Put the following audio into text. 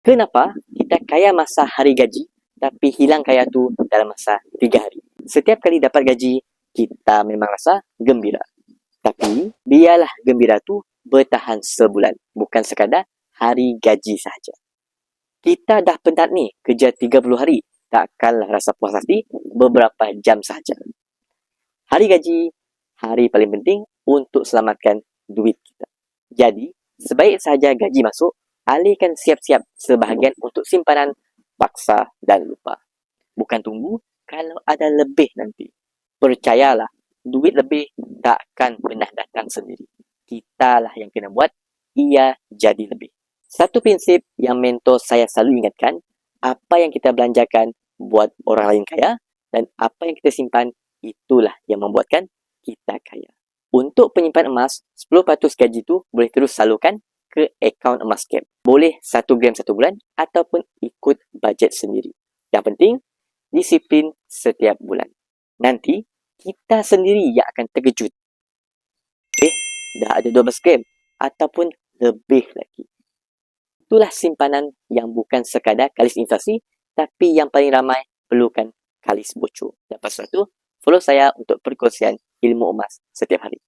Kenapa kita kaya masa hari gaji, tapi hilang kaya tu dalam masa 3 hari? Setiap kali dapat gaji, kita memang rasa gembira. Tapi, biarlah gembira tu bertahan sebulan. Bukan sekadar hari gaji sahaja. Kita dah penat ni, kerja 30 hari. Takkanlah rasa puas hati beberapa jam sahaja. Hari gaji, hari paling penting untuk selamatkan duit kita. Jadi, sebaik sahaja gaji masuk, alihkan siap-siap sebahagian untuk simpanan, paksa dan lupa. Bukan tunggu kalau ada lebih nanti. Percayalah, duit lebih takkan pernah datang sendiri. Kitalah yang kena buat, ia jadi lebih. Satu prinsip yang mentor saya selalu ingatkan, apa yang kita belanjakan buat orang lain kaya, dan apa yang kita simpan, itulah yang membuatkan kita kaya. Untuk penyimpan emas, 10% gaji tu boleh terus salurkan ke akaun emas scam. Boleh 1 gram 1 bulan ataupun ikut bajet sendiri. Yang penting, disiplin setiap bulan. Nanti, kita sendiri yang akan terkejut. Dah ada 12 gram ataupun lebih lagi. Itulah simpanan yang bukan sekadar kalis inflasi, tapi yang paling ramai perlukan kalis bocor. Lepas itu, follow saya untuk perkongsian ilmu emas setiap hari.